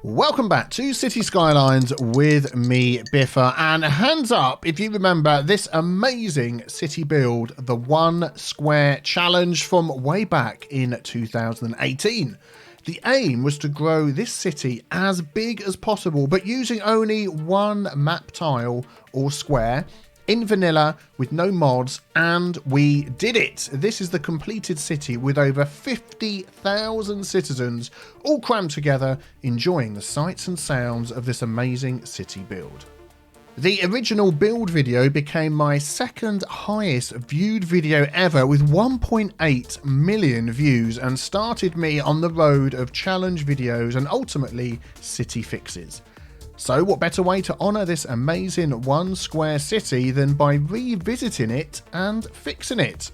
Welcome back to Cities Skylines with me, Biffa, and hands up if you remember this amazing city build, the 1 Square Challenge from way back in 2018. The aim was to grow this city as big as possible, but using only 1 map tile or square in vanilla with no mods, and we did it. This is the completed city with over 50,000 citizens all crammed together, enjoying the sights and sounds of this amazing city build. The original build video became my second highest viewed video ever with 1.8 million views and started me on the road of challenge videos and ultimately city fixes. So what better way to honour this amazing 1 Square city than by revisiting it and fixing it?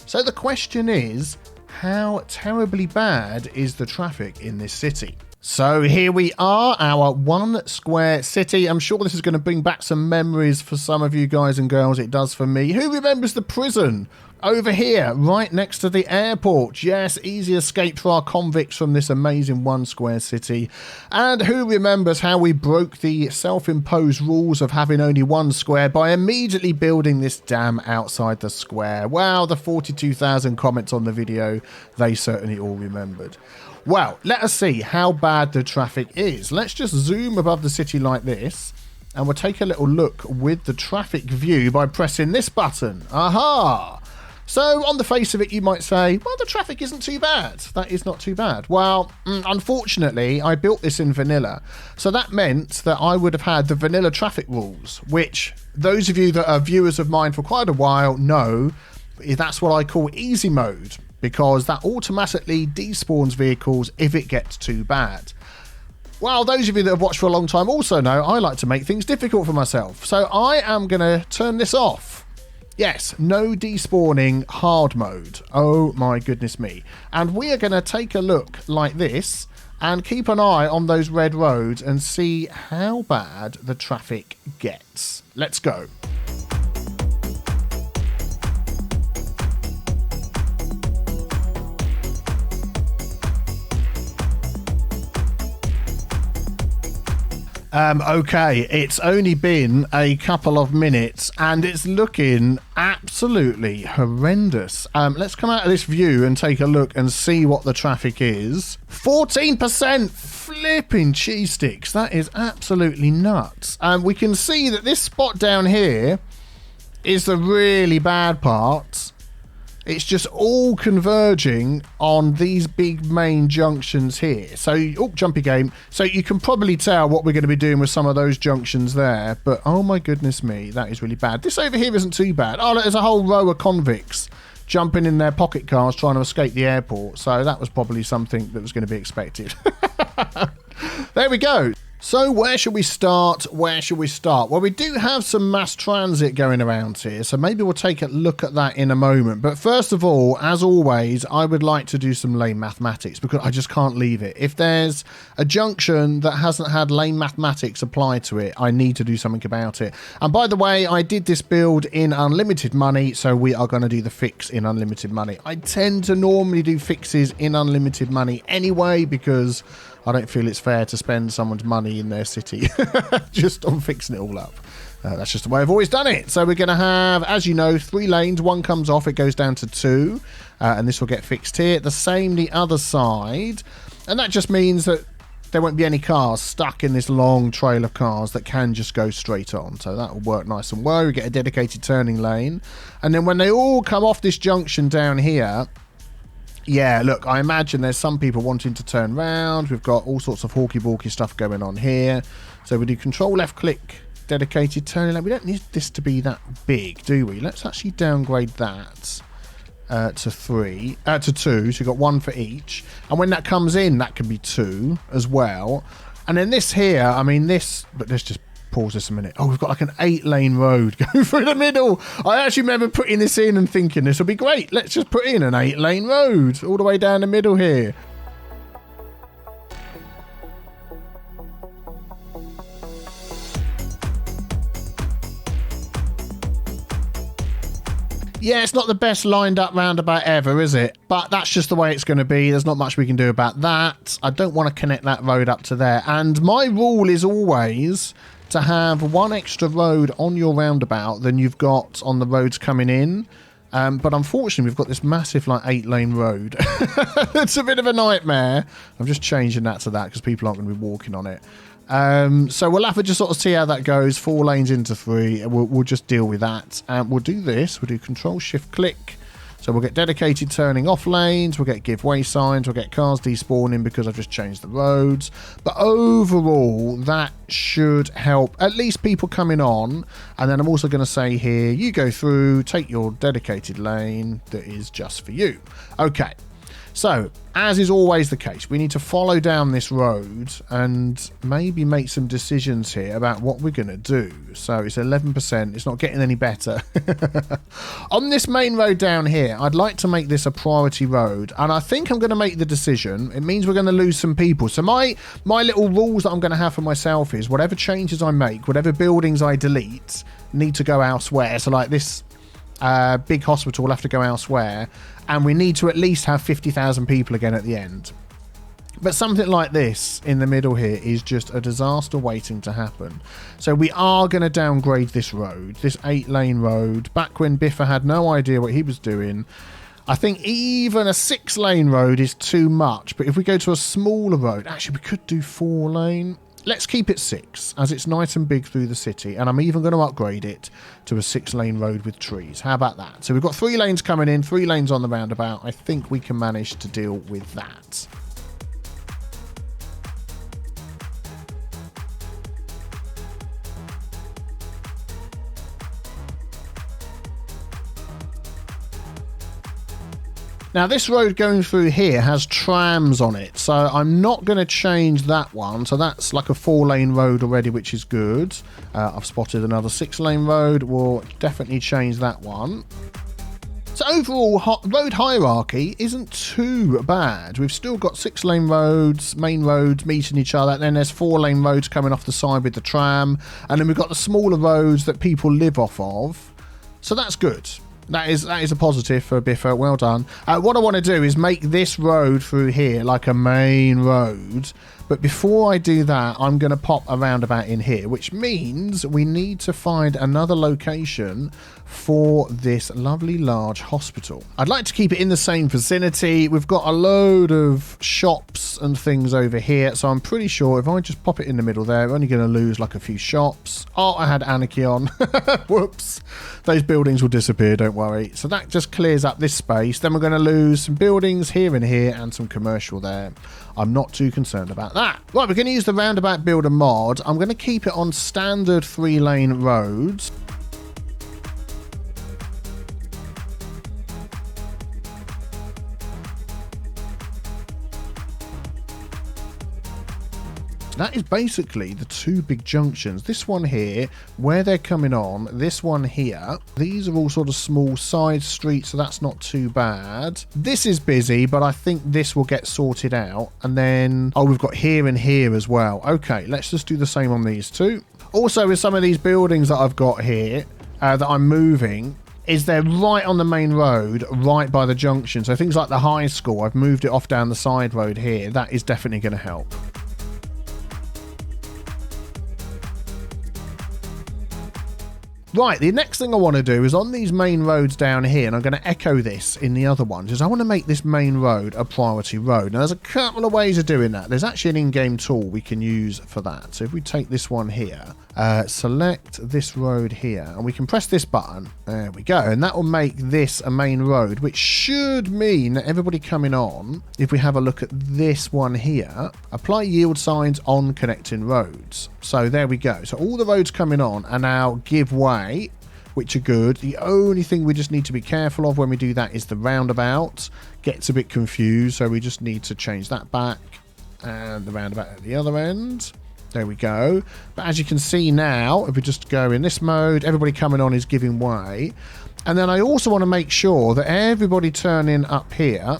So the question is, how terribly bad is the traffic in this city? So here we are, our 1 Square city. I'm sure this is going to bring back some memories for some of you guys and girls. It does for me. Who remembers the prison? Over here, right next to the airport. Yes, easy escape for our convicts from this amazing 1 Square city. And who remembers how we broke the self-imposed rules of having only 1 square by immediately building this dam outside the square? Wow, the 42,000 comments on the video, they certainly all remembered. Well, let us see how bad the traffic is. Let's just zoom above the city like this, and we'll take a little look with the traffic view by pressing this button. Aha! So on the face of it, you might say, well, the traffic isn't too bad. That is not too bad. Well, unfortunately, I built this in vanilla. So that meant that I would have had the vanilla traffic rules, which those of you that are viewers of mine for quite a while know that's what I call easy mode, because that automatically despawns vehicles if it gets too bad. Well, those of you that have watched for a long time also know I like to make things difficult for myself. So I am going to turn this off. Yes, no despawning hard mode. Oh my goodness me. And we are going to take a look like this and keep an eye on those red roads and see how bad the traffic gets. Let's go. Okay, it's only been a couple of minutes and it's looking absolutely horrendous. Let's come out of this view and take a look and see what the traffic is. 14%! Flipping cheese sticks. That is absolutely nuts. We can see that this spot down here is the really bad part. It's just all converging on these big main junctions here. So, oh, jumpy game. So you can probably tell what we're going to be doing with some of those junctions there. But oh my goodness me, that is really bad. This over here isn't too bad. Oh, there's a whole row of convicts jumping in their pocket cars trying to escape the airport. So that was probably something that was going to be expected. There we go. So where should we start? Where should we start? Well, we do have some mass transit going around here, so maybe we'll take a look at that in a moment. But first of all, as always, I would like to do some lane mathematics because I just can't leave it. If there's a junction that hasn't had lane mathematics applied to it, I need to do something about it. And by the way, I did this build in unlimited money, so we are going to do the fix in unlimited money. I tend to normally do fixes in unlimited money anyway because I don't feel it's fair to spend someone's money in their city just on fixing it all up. That's just the way I've always done it. So we're going to have, as you know, 3 lanes. 1 comes off, it goes down to 2. And this will get fixed here. The same the other side. And that just means that there won't be any cars stuck in this long trail of cars that can just go straight on. So that will work nice and well. We get a dedicated turning lane. And then when they all come off this junction down here, yeah, look, I imagine there's some people wanting to turn round. We've got all sorts of hawky-balky stuff going on here. So we do control left click, dedicated turning lane. We don't need this to be that big, do we? Let's actually downgrade that to 2. So we've got 1 for each. And when that comes in, that can be 2 as well. And then this here, I mean this, but let's just pause this a minute. Oh, we've got like an 8-lane road going through the middle. I actually remember putting this in and thinking this will be great. Let's just put in an 8-lane road all the way down the middle here. Yeah, it's not the best lined up roundabout ever, is it? But that's just the way it's going to be. There's not much we can do about that. I don't want to connect that road up to there. And my rule is always to have one extra road on your roundabout than you've got on the roads coming in. But unfortunately, we've got this massive, like, 8-lane road. It's a bit of a nightmare. I'm just changing that to that because people aren't going to be walking on it. So we'll have to just sort of see how that goes. 4 lanes into 3. We'll just deal with that. And we'll do this. We'll do Control-Shift-Click. So we'll get dedicated turning off lanes. We'll get give way signs. We'll get cars despawning because I've just changed the roads. But overall, that should help at least people coming on. And then I'm also going to say here, you go through, take your dedicated lane that is just for you. Okay. So, as is always the case, we need to follow down this road and maybe make some decisions here about what we're going to do. So, it's 11%. It's not getting any better. On this main road down here, I'd like to make this a priority road. And I think I'm going to make the decision. It means we're going to lose some people. So, my little rules that I'm going to have for myself is whatever changes I make, whatever buildings I delete, need to go elsewhere. So, like this big hospital will have to go elsewhere. And we need to at least have 50,000 people again at the end. But something like this in the middle here is just a disaster waiting to happen. So we are going to downgrade this road, this 8-lane road. Back when Biffa had no idea what he was doing, I think even a 6-lane road is too much. But if we go to a smaller road, actually we could do 4-lane. Let's keep it 6, as it's nice and big through the city, and I'm even going to upgrade it to a 6-lane road with trees. How about that? So we've got 3 lanes coming in, 3 lanes on the roundabout. I think we can manage to deal with that. Now, this road going through here has trams on it, so I'm not going to change that one. So that's like a 4-lane road already, which is good. I've spotted another 6-lane road. We'll definitely change that one. So overall, road hierarchy isn't too bad. We've still got 6-lane roads, main roads meeting each other. And then there's 4-lane roads coming off the side with the tram. And then we've got the smaller roads that people live off of. So that's good. That is a positive for Biffa. Well done. What I want to do is make this road through here like a main road. But before I do that, I'm going to pop a roundabout in here, which means we need to find another location for this lovely large hospital. I'd like to keep it in the same vicinity. We've got a load of shops and things over here, so I'm pretty sure if I just pop it in the middle there, we're only going to lose like a few shops. Oh, I had anarchy on. Whoops. Those buildings will disappear, don't worry. So that just clears up this space. Then we're going to lose some buildings here and here and some commercial there. I'm not too concerned about that. Right, we're going to use the roundabout builder mod. I'm going to keep it on standard 3-lane roads. That is basically the 2 big junctions. This one here, where they're coming on, this one here. These are all sort of small side streets, so that's not too bad. This is busy, but I think this will get sorted out. And then, oh, we've got here and here as well. Okay, let's just do the same on these 2. Also, with some of these buildings that I've got here that I'm moving, is they're right on the main road, right by the junction. So things like the high school, I've moved it off down the side road here. That is definitely going to help. Right, the next thing I want to do is on these main roads down here, and I'm going to echo this in the other ones, is I want to make this main road a priority road. Now, there's a couple of ways of doing that. There's actually an in-game tool we can use for that. So if we take this one here, select this road here, and we can press this button. There we go. And that will make this a main road, which should mean that everybody coming on, if we have a look at this one here, apply yield signs on connecting roads. So there we go. So all the roads coming on are now give way, which are good. The only thing we just need to be careful of when we do that is the roundabout gets a bit confused. So we just need to change that back, and the roundabout at the other end. There we go. But as you can see now, if we just go in this mode, everybody coming on is giving way. And then I also want to make sure that everybody turning up here.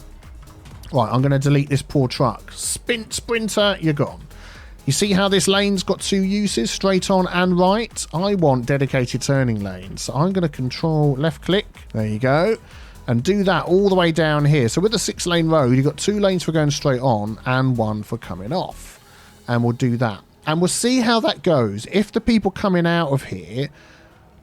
Right, I'm going to delete this poor truck. Sprinter, you're gone. You see how this lane's got two uses, straight on and right? I want dedicated turning lanes. So I'm going to control left click. There you go. And do that all the way down here. So with the 6-lane road, you've got 2 lanes for going straight on and 1 for coming off. And we'll do that. And we'll see how that goes. If the people coming out of here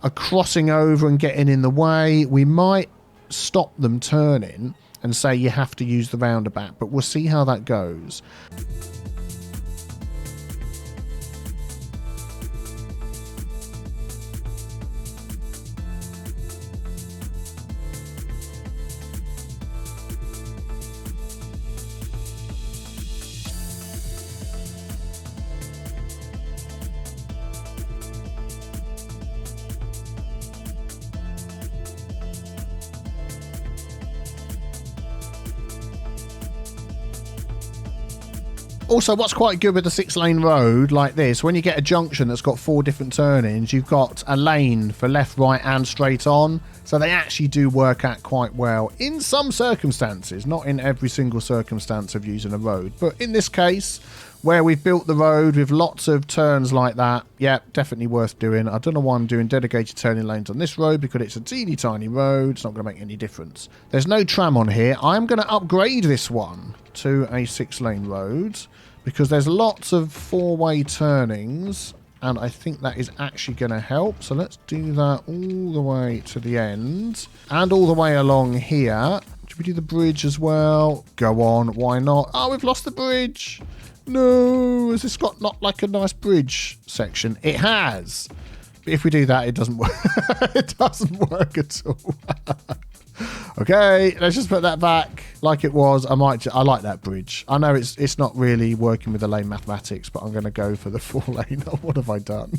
are crossing over and getting in the way, we might stop them turning and say you have to use the roundabout. But we'll see how that goes. Also, what's quite good with the 6-lane road like this, when you get a junction that's got 4 different turnings, you've got a lane for left, right and straight on. So they actually do work out quite well in some circumstances, not in every single circumstance of using a road. But in this case, where we've built the road with lots of turns like that, yeah, definitely worth doing. I don't know why I'm doing dedicated turning lanes on this road, because it's a teeny tiny road. It's not going to make any difference. There's no tram on here. I'm going to upgrade this one to a 6-lane road, because there's lots of 4-way turnings, and I think that is actually going to help. So let's do that all the way to the end, and all the way along here. Should we do the bridge as well? Go on, why not? Oh, we've lost the bridge. No, has this got not like a nice bridge section? It has. But if we do that, it doesn't work. It doesn't work at all. Okay, let's just put that back like it was. I like that bridge. I know it's not really working with the lane mathematics, but I'm going to go for the 4-lane. Oh, what have I done?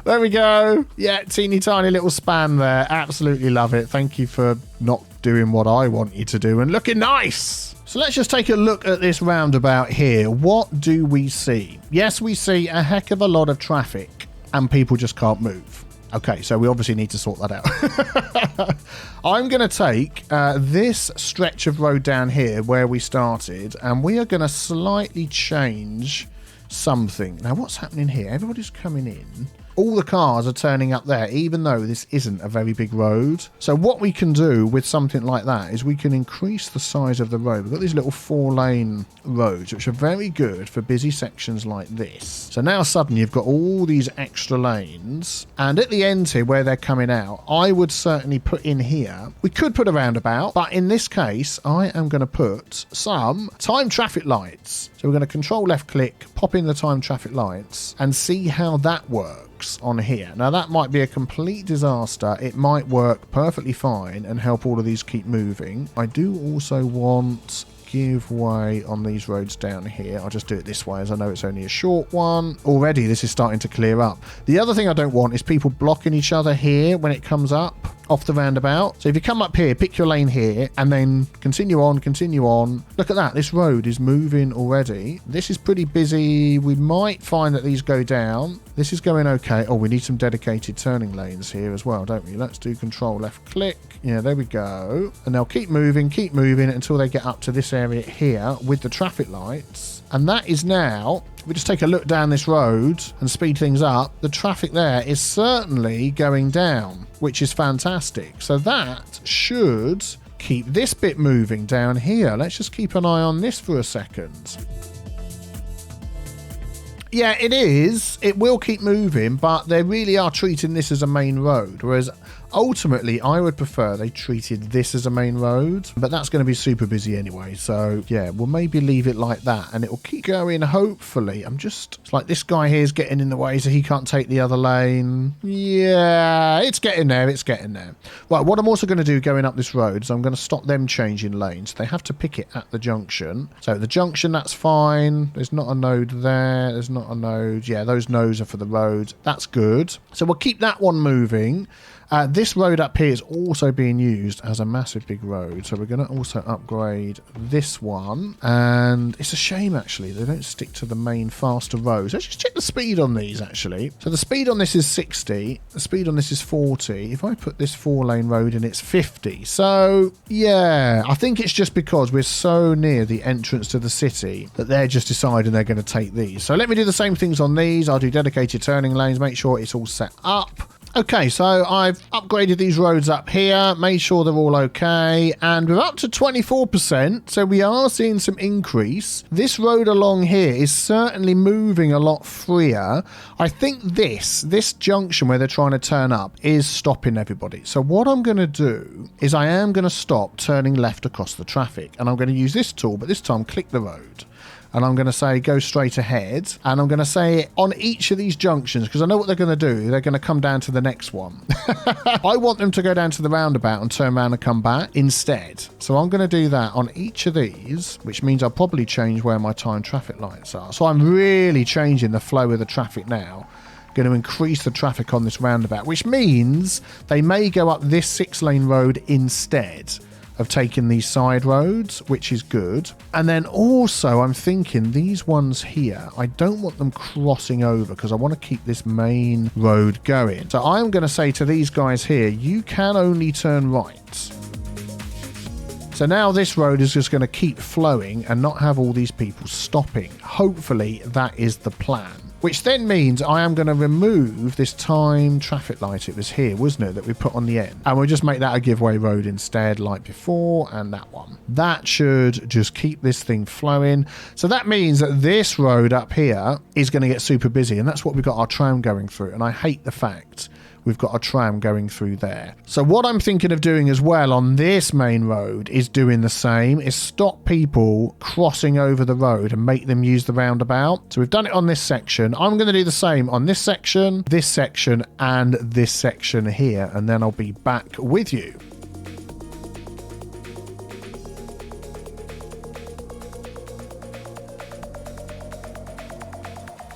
There we go. Yeah, teeny tiny little span there. Absolutely love it. Thank you for not doing what I want you to do and looking nice. So let's just take a look at this roundabout here. What do we see? Yes, we see a heck of a lot of traffic and people just can't move. Okay, so we obviously need to sort that out. I'm going to take this stretch of road down here where we started, and we are going to slightly change something. Now, what's happening here? Everybody's coming in. All the cars are turning up there, even though this isn't a very big road. So what we can do with something like that is we can increase the size of the road. We've got these little 4-lane roads, which are very good for busy sections like this. So now suddenly you've got all these extra lanes. And at the end here, where they're coming out, I would certainly put in here, we could put a roundabout, but in this case, I am going to put some time traffic lights. So we're going to control left click, pop in the time traffic lights, and see how that works on here. Now that might be a complete disaster. It might work perfectly fine and help all of these keep moving. I do also want give way on these roads down here. I'll just do it this way, as I know it's only a short one. Already this is starting to clear up. The other thing I don't want is people blocking each other here when it comes up off the roundabout. So if you come up here, pick your lane here, and then continue on, continue on. Look at that. This road is moving already. This is pretty busy. We might find that these go down. This is going okay. Oh, we need some dedicated turning lanes here as well, don't we? Let's do control left click. Yeah, there we go. And they'll keep moving until they get up to this area here with the traffic lights. And that is now, if we just take a look down this road and speed things up, the traffic there is certainly going down, which is fantastic. So that should keep this bit moving down here. Let's just keep an eye on this for a second. Yeah, it is. It will keep moving, but they really are treating this as a main road, whereas ultimately I would prefer they treated this as a main road, but that's going to be super busy anyway. So yeah, we'll maybe leave it like that and it will keep going, hopefully. It's like this guy here is getting in the way, so he can't take the other lane. Yeah, it's getting there. It's getting there. Right, what I'm also going to do going up this road is I'm going to stop them changing lanes. They have to pick it at the junction. So the junction, that's fine. There's not a node there. There's not a node. Yeah, those nodes are for the road. That's good. So we'll keep that one moving. This road up here is also being used as a massive big road. So we're going to also upgrade this one. And it's a shame, actually, they don't stick to the main faster roads. Let's just check the speed on these, actually. So the speed on this is 60. The speed on this is 40. If I put this 4-lane road in, it's 50. So, yeah, I think it's just because we're so near the entrance to the city that they're just deciding they're going to take these. So let me do the same things on these. I'll do dedicated turning lanes, make sure it's all set up. Okay, so I've upgraded these roads up here, made sure they're all okay, and we're up to 24%, so we are seeing some increase. This road along here is certainly moving a lot freer. I think this junction where they're trying to turn up is stopping everybody. So what I'm going to do is I am going to stop turning left across the traffic, and I'm going to use this tool, but this time click the road. And I'm going to say go straight ahead. And I'm going to say on each of these junctions, because I know what they're going to do. They're going to come down to the next one. I want them to go down to the roundabout and turn around and come back instead. So I'm going to do that on each of these, which means I'll probably change where my time traffic lights are. So I'm really changing the flow of the traffic now. Going to increase the traffic on this roundabout, which means they may go up this 6-lane road instead of taking these side roads, which is good. And then also I'm thinking these ones here, I don't want them crossing over because I want to keep this main road going. So I'm going to say to these guys here, you can only turn right. So now this road is just going to keep flowing and not have all these people stopping. Hopefully that is the plan. Which then means I am going to remove this time traffic light. It was here, wasn't it, that we put on the end. And we'll just make that a giveaway road instead, like before, and that one. That should just keep this thing flowing. So that means that this road up here is going to get super busy. And that's what we've got our tram going through. And I hate the fact we've got a tram going through there. So what I'm thinking of doing as well on this main road is doing the same, is stop people crossing over the road and make them use the roundabout. So we've done it on this section. I'm going to do the same on this section, and this section here, and then I'll be back with you.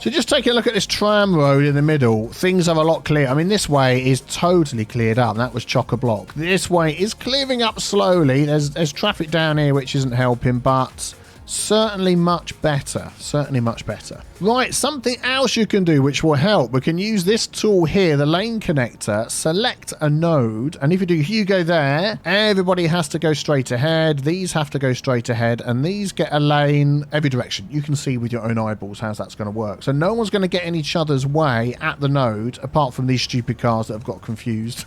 So just taking a look at this tram road in the middle, things are a lot clearer. I mean, this way is totally cleared up. That was chock-a-block. This way is clearing up slowly. There's traffic down here which isn't helping, but certainly much better. Certainly much better. Right, something else you can do which will help. We can use this tool here, the lane connector, select a node, and if you go there, everybody has to go straight ahead. These have to go straight ahead, and these get a lane every direction. You can see with your own eyeballs how that's going to work. So no one's going to get in each other's way at the node, apart from these stupid cars that have got confused.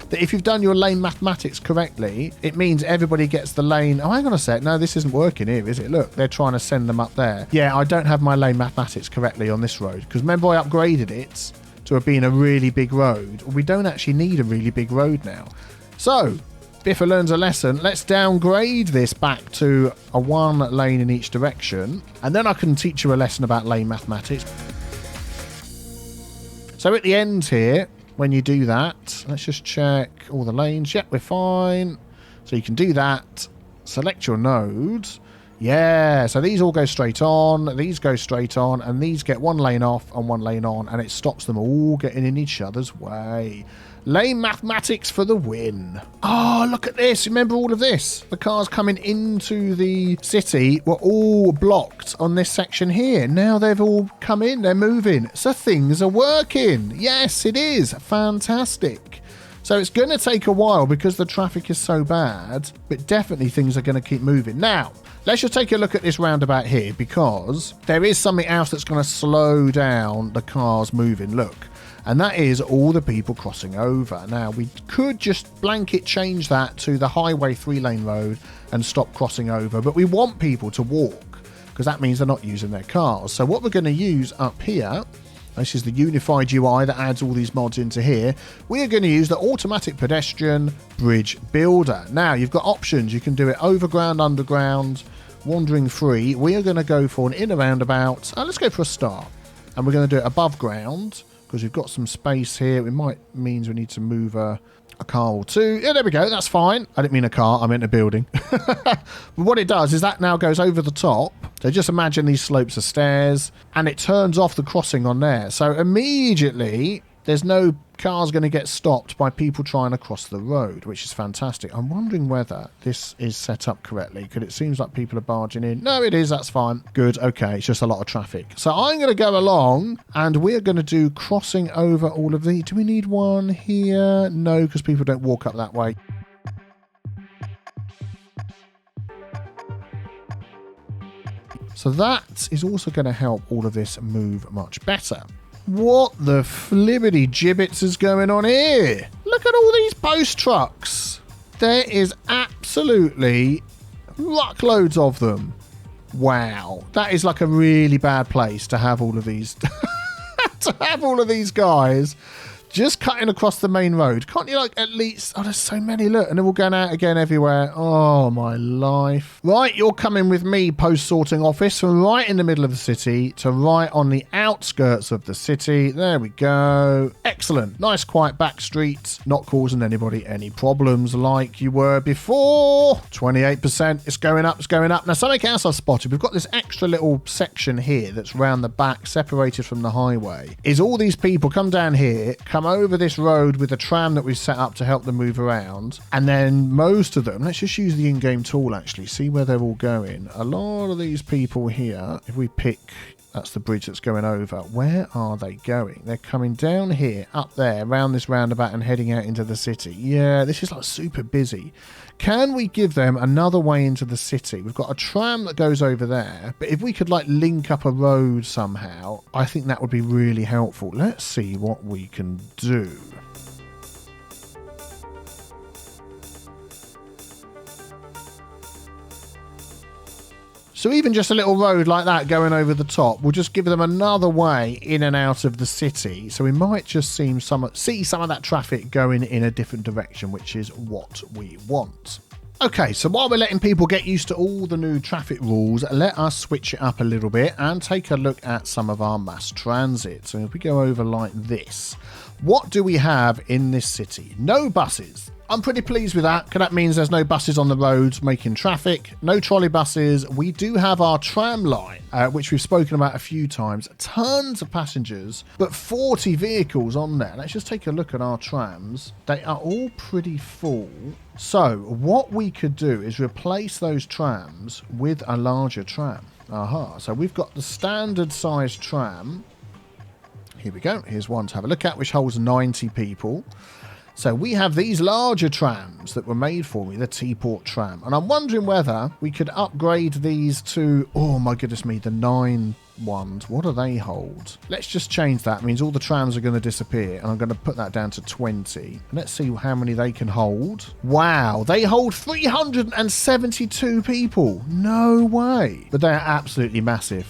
That if you've done your lane mathematics correctly, it means everybody gets the lane. Oh, hang on a sec. No, this isn't working here, is it? Look, they're trying to send them up there. Yeah, I don't have my lane mathematics correctly on this road. Because remember, I upgraded it to being a really big road. We don't actually need a really big road now. So, Biffa learns a lesson. Let's downgrade this back to a 1 lane in each direction. And then I can teach you a lesson about lane mathematics. So at the end here, when you do that, let's just check all the lanes. Yep, we're fine. So you can do that. Select your nodes. Yeah, so these all go straight on. These go straight on. And these get 1 lane off and 1 lane on. And it stops them all getting in each other's way. Lane mathematics for the win. Oh, look at this. Remember all of this? The cars coming into the city were all blocked on this section here. Now they've all come in. They're moving. So things are working. Yes, it is. Fantastic. So it's going to take a while because the traffic is so bad, but definitely things are going to keep moving. Now, let's just take a look at this roundabout here because there is something else that's going to slow down the cars moving. Look. And that is all the people crossing over. Now, we could just blanket change that to the highway 3-lane road and stop crossing over. But we want people to walk because that means they're not using their cars. So what we're going to use up here, this is the unified UI that adds all these mods into here. We are going to use the automatic pedestrian bridge builder. Now, you've got options. You can do it overground, underground, wandering free. We are going to go for an inner roundabout. Let's go for a start. And we're going to do it above ground, because we've got some space here. It might means we need to move a car or two. Yeah, there we go. That's fine. I didn't mean a car. I meant a building. But what it does is that now goes over the top. So just imagine these slopes are stairs, and it turns off the crossing on there. So immediately there's no cars going to get stopped by people trying to cross the road, which is fantastic. I'm wondering whether this is set up correctly, because it seems like people are barging in. No, it is. That's fine. Good. Okay. It's just a lot of traffic. So I'm going to go along, and we're going to do crossing over all of these. Do we need one here? No, because people don't walk up that way. So that is also going to help all of this move much better. What the flibbity gibbets is going on here? Look at all these post trucks. There is absolutely truckloads of them. Wow. That is like a really bad place to have all of these to have all of these guys just cutting across the main road. Can't you, like, at least... Oh, there's so many. Look, and they're all going out again everywhere. Oh, my life. Right, you're coming with me, post-sorting office, from right in the middle of the city to right on the outskirts of the city. There we go. Excellent. Nice, quiet back streets. Not causing anybody any problems like you were before. 28%. It's going up. It's going up. Now, something else I've spotted. We've got this extra little section here that's round the back, separated from the highway. Is all these people come down here, come over this road with a tram that we've set up to help them move around, and then most of them, let's just use the in-game tool actually, see where they're all going. A lot of these people here, if we pick, that's the bridge that's going over, where are they going? They're coming down here, up there, around this roundabout and heading out into the city. Yeah, this is like super busy. Can we give them another way into the city? We've got a tram that goes over there, but if we could like link up a road somehow, I think that would be really helpful. Let's see what we can do. So even just a little road like that going over the top will just give them another way in and out of the city. So we might just see some of that traffic going in a different direction, which is what we want. Okay, so while we're letting people get used to all the new traffic rules, let us switch it up a little bit and take a look at some of our mass transit. So if we go over like this, what do we have in this city? No buses. I'm pretty pleased with that, because that means there's no buses on the roads making traffic, no trolley buses. We do have our tram line, which we've spoken about a few times. Tons of passengers, but 40 vehicles on there. Let's just take a look at our trams. They are all pretty full. So what we could do is replace those trams with a larger tram. Aha, so we've got the standard size tram. Here we go. Here's one to have a look at, which holds 90 people. So we have these larger trams that were made for me, the Teaport tram. And I'm wondering whether we could upgrade these to, oh my goodness me, the 9 ones. What do they hold? Let's just change that. It means all the trams are going to disappear, and I'm going to put that down to 20. And let's see how many they can hold. Wow, they hold 372 people. No way. But they're absolutely massive.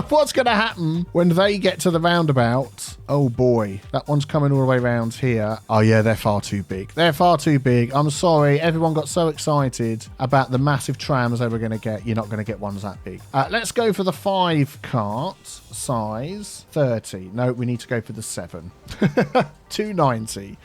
What's going to happen when they get to the roundabout? Oh boy, that one's coming all the way around here. Oh yeah, they're far too big. They're far too big. I'm sorry, everyone got so excited about the massive trams they were going to get. You're not going to get ones that big. Let's go for the 5 cart size. 30. No, we need to go for the 7. 290.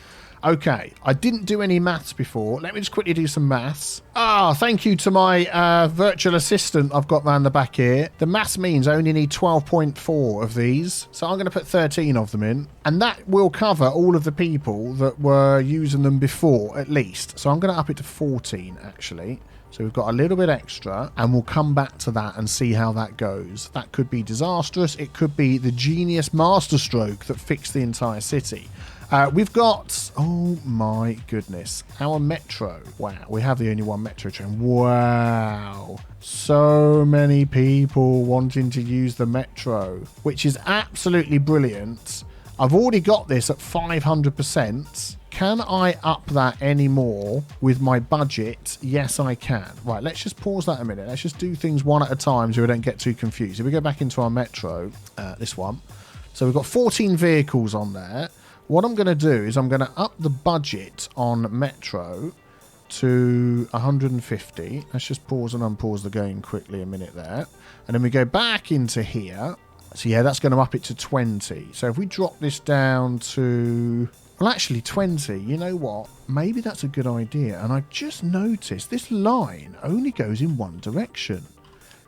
Okay, I didn't do any maths before. Let me just quickly do some maths. Thank you to my virtual assistant I've got round the back here. The maths means I only need 12.4 of these. So I'm going to put 13 of them in. And that will cover all of the people that were using them before, at least. So I'm going to up it to 14, actually. So we've got a little bit extra, and we'll come back to that and see how that goes. That could be disastrous. It could be the genius masterstroke that fixed the entire city. We've got, oh my goodness, our metro. Wow, we have the only one metro train. Wow. So many people wanting to use the metro, which is absolutely brilliant. I've already got this at 500%. Can I up that any more with my budget? Yes, I can. Right, let's just pause that a minute. Let's just do things one at a time so we don't get too confused. If we go back into our metro, this one. So we've got 14 vehicles on there. What I'm going to do is I'm going to up the budget on metro to 150. Let's just pause and unpause the game quickly a minute there. And then we go back into here. So yeah, that's going to up it to 20. So if we drop this down to, well, actually 20, you know what? Maybe that's a good idea. And I just noticed this line only goes in one direction.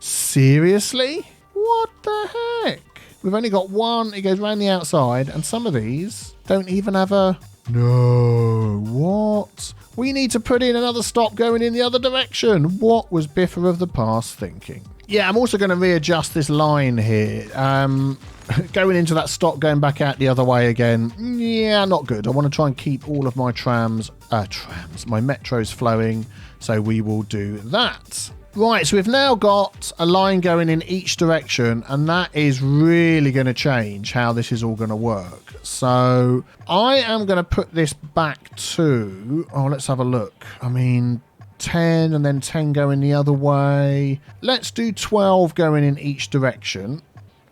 Seriously? What the heck? We've only got one. It goes around the outside. And some of these don't even have a... No. What? We need to put in another stop going in the other direction. What was Biffa of the past thinking? Yeah, I'm also going to readjust this line here. Going into that stop, going back out the other way again. Yeah, not good. I want to try and keep all of my my metros flowing. So we will do that. Right, so we've now got a line going in each direction, and that is really going to change how this is all going to work. So I am going to put this back to, oh, let's have a look. I mean, 10 and then 10 going the other way. Let's do 12 going in each direction.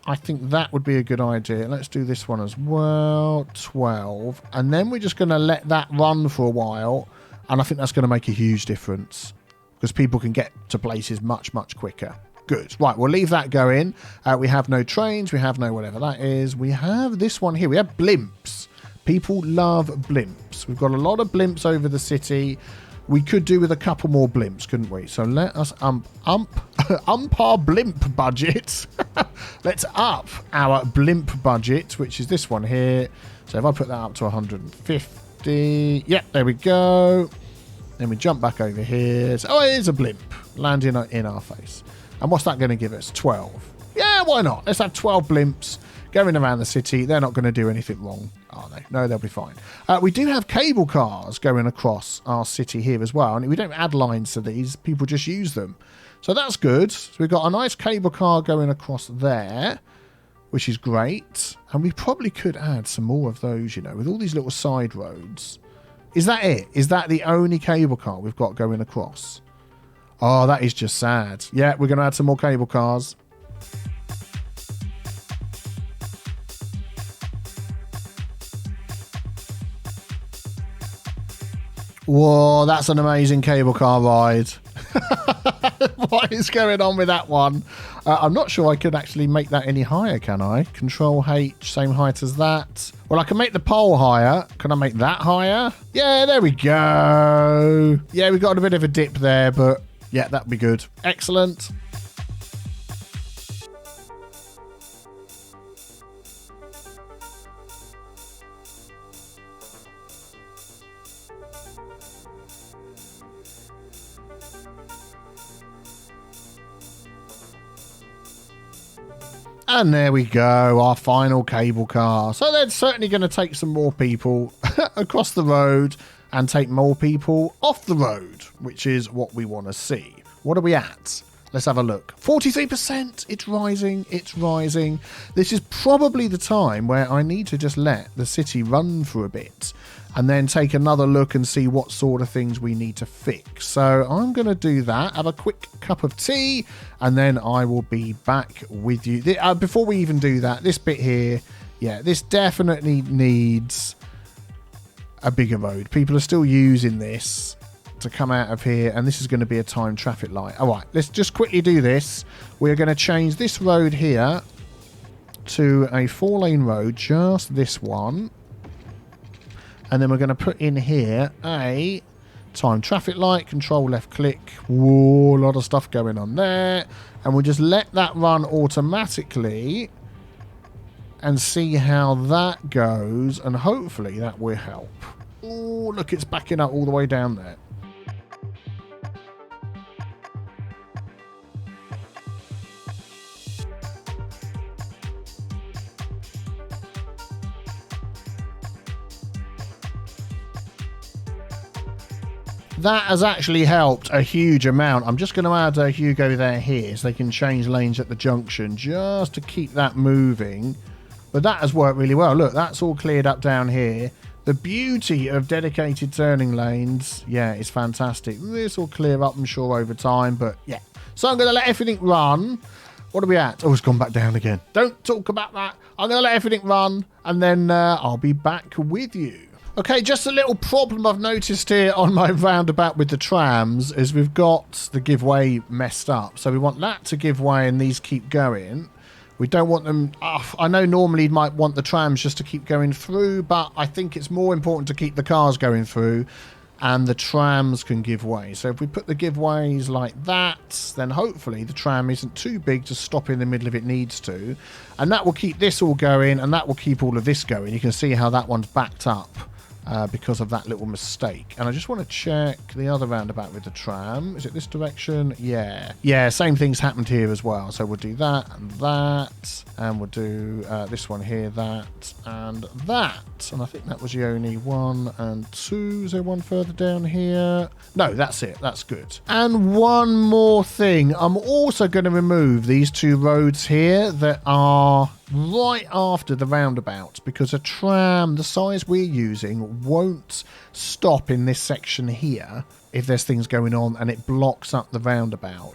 I think that would be a good idea. Let's do this one as well. 12. And then we're just going to let that run for a while. And I think that's going to make a huge difference because people can get to places much, much quicker. Good. Right, we'll leave that going. We have no trains. We have no whatever that is. We have this one here. We have blimps. People love blimps. We've got a lot of blimps over the city. We could do with a couple more blimps, couldn't we? So let us ump our blimp budget. Let's up our blimp budget, which is this one here. So if I put that up to 150, yep, there we go. Then we jump back over here. So, oh, it is a blimp landing in our face. And what's that going to give us? 12. Yeah, why not? Let's have 12 blimps going around the city. They're not going to do anything wrong, are they? No, they'll be fine. We do have cable cars going across our city here as well. And we don't add lines to these. People just use them. So that's good. So we've got a nice cable car going across there, which is great. And we probably could add some more of those, you know, with all these little side roads. Is that it? Is that the only cable car we've got going across? Oh, that is just sad. Yeah, we're going to add some more cable cars. Whoa, that's an amazing cable car ride. What is going on with that one? I'm not sure I could actually make that any higher, can I? Control H, same height as that. Well, I can make the pole higher. Can I make that higher? Yeah, there we go. Yeah, we got a bit of a dip there, but yeah, that'd be good. Excellent. And there we go, our final cable car. So they're certainly going to take some more people across the road and take more people off the road, which is what we want to see. What are we at? Let's have a look. 43%. It's rising. It's rising. This is probably the time where I need to just let the city run for a bit and then take another look and see what sort of things we need to fix. So I'm going to do that, have a quick cup of tea, and then I will be back with you. Before we even do that, this bit here, yeah, this definitely needs a bigger road. People are still using this to come out of here, and this is going to be a timed traffic light. All right, let's just quickly do this. We're going to change this road here to a 4-lane road, just this one. And then we're going to put in here a time traffic light, control left click. Whoa, a lot of stuff going on there. And we'll just let that run automatically and see how that goes. And hopefully that will help. Oh, look, it's backing up all the way down there. That has actually helped a huge amount. I'm just going to add a Hugo there here so they can change lanes at the junction just to keep that moving. But that has worked really well. Look, that's all cleared up down here. The beauty of dedicated turning lanes, yeah, is fantastic. This will clear up, I'm sure, over time, but yeah. So I'm going to let everything run. What are we at? Oh, it's gone back down again. Don't talk about that. I'm going to let everything run, and then I'll be back with you. Okay, just a little problem I've noticed here on my roundabout with the trams is we've got the give way messed up. So we want that to give way and these keep going. We don't want them... I know normally you might want the trams just to keep going through, but I think it's more important to keep the cars going through and the trams can give way. So if we put the giveaways like that, then hopefully the tram isn't too big to stop in the middle if it needs to. And that will keep this all going, and that will keep all of this going. You can see how that one's backed up because of that little mistake. And I just want to check the other roundabout with the tram. Is it this direction? Yeah. Yeah, same thing's happened here as well. So we'll do that and that. And we'll do this one here, that, and that. And I think that was the only 1 and 2. Is there one further down here? No, that's it. That's good. And one more thing. I'm also going to remove these 2 roads here that are right after the roundabout, because a tram the size we're using won't stop in this section here if there's things going on and it blocks up the roundabout.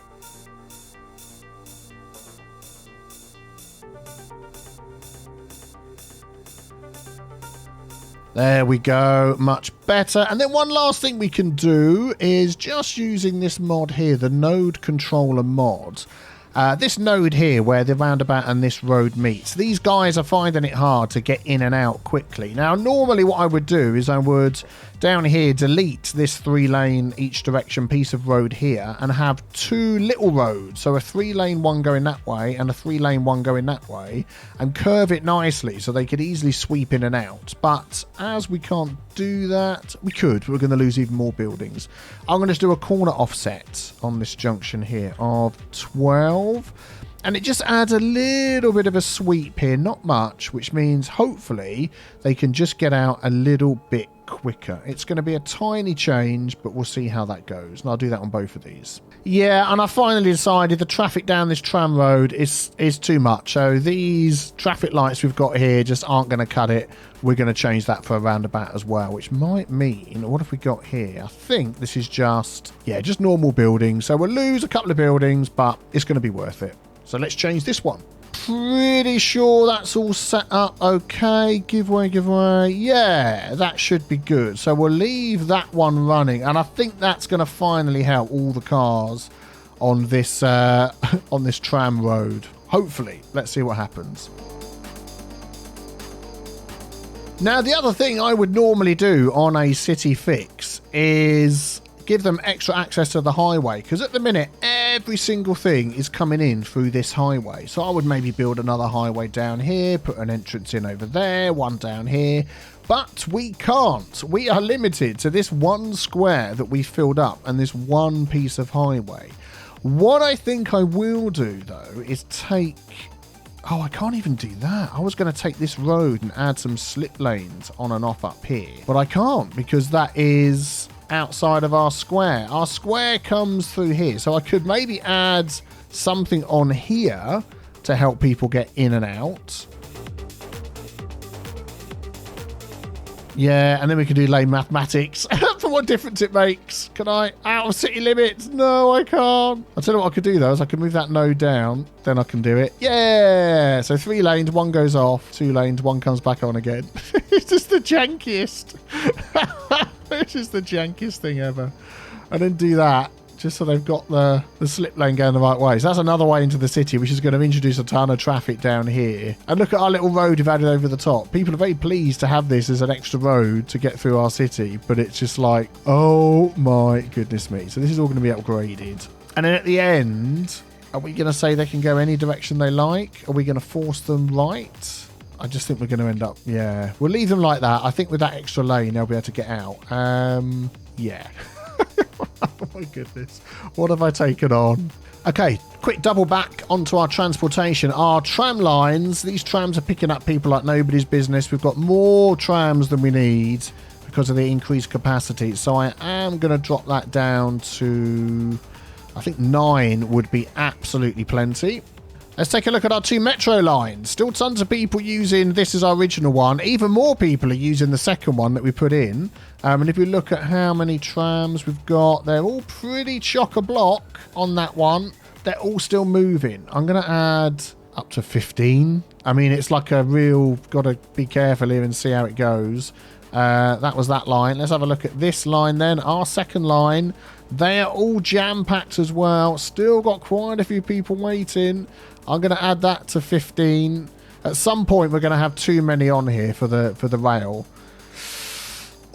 There we go, much better. And then one last thing we can do is just using this mod here, the node controller mod. This node here where the roundabout and this road meets, these guys are finding it hard to get in and out quickly. Now normally what I would do is I would down here delete this 3-lane each direction piece of road here and have 2 little roads, so a 3-lane one going that way and a 3-lane one going that way, and curve it nicely so they could easily sweep in and out. But as we can't do that, we could, we're going to lose even more buildings. I'm going to do a corner offset on this junction here of 12, and it just adds a little bit of a sweep here, not much, which means hopefully they can just get out a little bit quicker. It's going to be a tiny change, but we'll see how that goes, and I'll do that on both of these. Yeah, and I finally decided the traffic down this tram road is too much, so these traffic lights we've got here just aren't going to cut it. We're going to change that for a roundabout as well, which might mean, what have we got here? I think this is just, yeah, just normal buildings, so we'll lose a couple of buildings, but it's going to be worth it. So let's change this one. Pretty sure that's all set up okay. Giveaway. Yeah, that should be good. So we'll leave that one running, and I think that's going to finally help all the cars on this on this tram road. Hopefully, let's see what happens. Now, the other thing I would normally do on a city fix is give them extra access to the highway, because at the minute every single thing is coming in through this highway. So I would maybe build another highway down here, put an entrance in over there, one down here, but we can't. We are limited to this one square that we filled up and this one piece of highway. What I think I will do though is take, oh, I can't even do that. I was going to take this road and add some slip lanes on and off up here, but I can't because that is outside of our square. Our square comes through here, so I could maybe add something on here to help people get in and out. Yeah, and then we can do lane mathematics for what difference it makes. Can I? Out of city limits? No, I can't. I'll tell you what I could do though, is I can move that node down, then I can do it. Yeah! So 3 lanes, 1 goes off, 2 lanes, 1 comes back on again. It's just the jankiest. It's just the jankiest thing ever. And then do that, just so they've got the slip lane going the right way. So that's another way into the city, which is going to introduce a ton of traffic down here. And look at our little road we've added over the top. People are very pleased to have this as an extra road to get through our city, but it's just like, oh my goodness me. So this is all going to be upgraded. And then at the end, are we going to say they can go any direction they like? Are we going to force them right? I just think we're going to end up, yeah. We'll leave them like that. I think with that extra lane, they'll be able to get out. Yeah. Oh my goodness. What have I taken on? Okay, quick double back onto our transportation. Our tram lines, these trams are picking up people like nobody's business. We've got more trams than we need because of the increased capacity. So I am going to drop that down to, I think 9 would be absolutely plenty. Let's take a look at our 2 metro lines. Still tons of people using this as our original one. Even more people are using the second one that we put in. And if we look at how many trams we've got, they're all pretty chock-a-block on that one. They're all still moving. I'm going to add up to 15. I mean, it's like a real, got to be careful here and see how it goes. That was that line. Let's have a look at this line then. Our second line. They are all jam-packed as well. Still got quite a few people waiting. I'm going to add that to 15. At some point, we're going to have too many on here for the rail.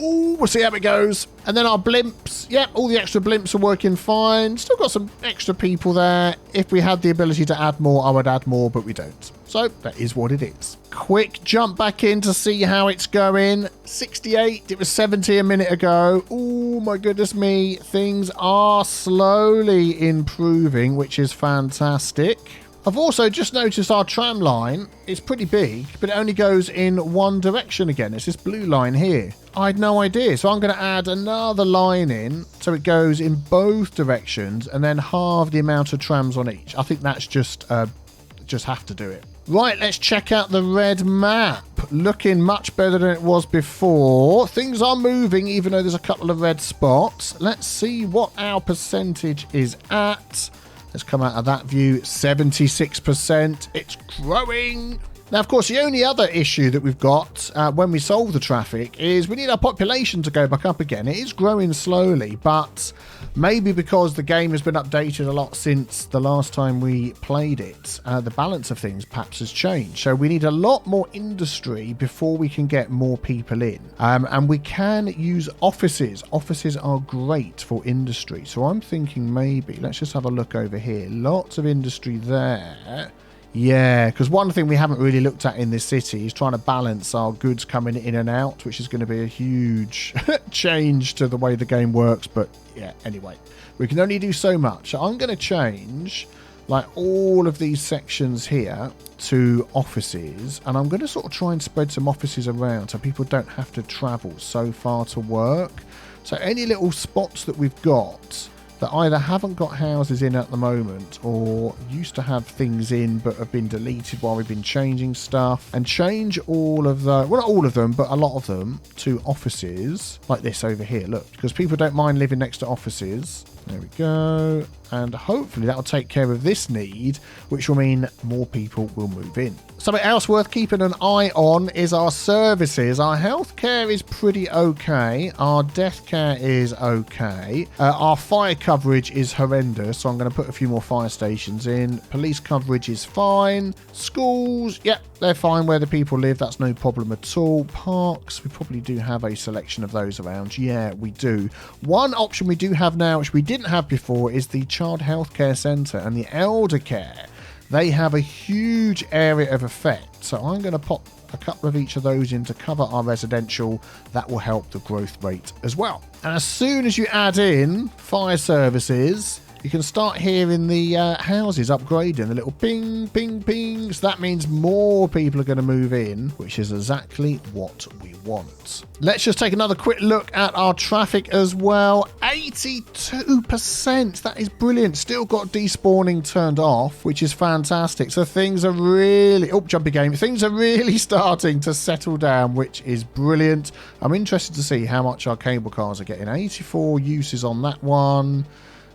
Ooh, we'll see how it goes. And then our blimps. Yep, all the extra blimps are working fine. Still got some extra people there. If we had the ability to add more, I would add more, but we don't. So that is what it is. Quick jump back in to see how it's going. 68. It was 70 a minute ago. Oh, my goodness me. Things are slowly improving, which is fantastic. I've also just noticed our tram line is pretty big, but it only goes in one direction again. It's this blue line here. I had no idea. So I'm going to add another line in so it goes in both directions and then halve the amount of trams on each. I think that's just have to do it. Right, let's check out the red map. Looking much better than it was before. Things are moving, even though there's a couple of red spots. Let's see what our percentage is at. Let's come out of that view. 76%. It's growing. Now, of course, the only other issue that we've got when we solve the traffic is we need our population to go back up again. It is growing slowly, but maybe because the game has been updated a lot since the last time we played it, the balance of things perhaps has changed. So we need a lot more industry before we can get more people in. And we can use offices. Offices are great for industry. So I'm thinking maybe, let's just have a look over here. Lots of industry there. Yeah, because one thing we haven't really looked at in this city is trying to balance our goods coming in and out, which is going to be a huge change to the way the game works. But yeah, anyway, we can only do so much. So I'm going to change like all of these sections here to offices, and I'm going to sort of try and spread some offices around so people don't have to travel so far to work. So any little spots that we've got that either haven't got houses in at the moment or used to have things in but have been deleted while we've been changing stuff, and change all of the, well, not all of them, but a lot of them to offices like this over here. Look, because people don't mind living next to offices. There we go. And hopefully that will take care of this need, which will mean more people will move in. Something else worth keeping an eye on is our services. Our healthcare is pretty okay. Our death care is okay. Our fire coverage is horrendous, so I'm going to put a few more fire stations in. Police coverage is fine. Schools, yep, they're fine where the people live. That's no problem at all. Parks, we probably do have a selection of those around. Yeah, we do. One option we do have now, which we didn't have before, is the Child Healthcare Centre and the Elder Care. They have a huge area of effect, so I'm going to pop a couple of each of those in to cover our residential. That will help the growth rate as well. And as soon as you add in fire services, you can start hearing the houses upgrading, the little ping, ping, ping. So that means more people are going to move in, which is exactly what we want. Let's just take another quick look at our traffic as well. 82%. That is brilliant. Still got despawning turned off, which is fantastic. So things are really, jumpy game. Things are really starting to settle down, which is brilliant. I'm interested to see how much our cable cars are getting. 84 uses on that one.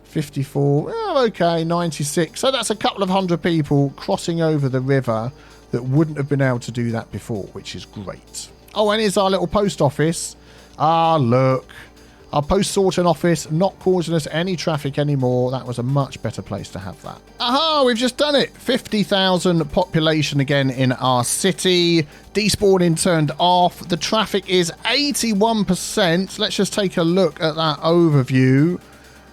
54, okay, 96. So that's a couple of hundred people crossing over the river that wouldn't have been able to do that before, which is great. Oh, and here's our little post office. Ah, look. Our post sorting office not causing us any traffic anymore. That was a much better place to have that. Aha, we've just done it. 50,000 population again in our city. Despawning turned off. The traffic is 81%. Let's just take a look at that overview.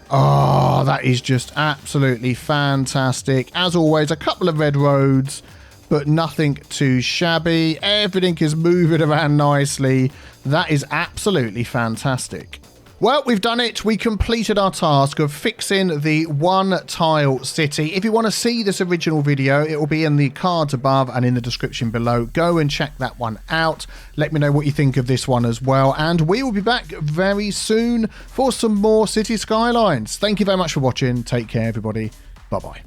Oh, that is just absolutely fantastic. As always, a couple of red roads, but nothing too shabby. Everything is moving around nicely. That is absolutely fantastic. Well, we've done it. We completed our task of fixing the one-tile city. If you want to see this original video, it will be in the cards above and in the description below. Go and check that one out. Let me know what you think of this one as well. And we will be back very soon for some more City Skylines. Thank you very much for watching. Take care, everybody. Bye-bye.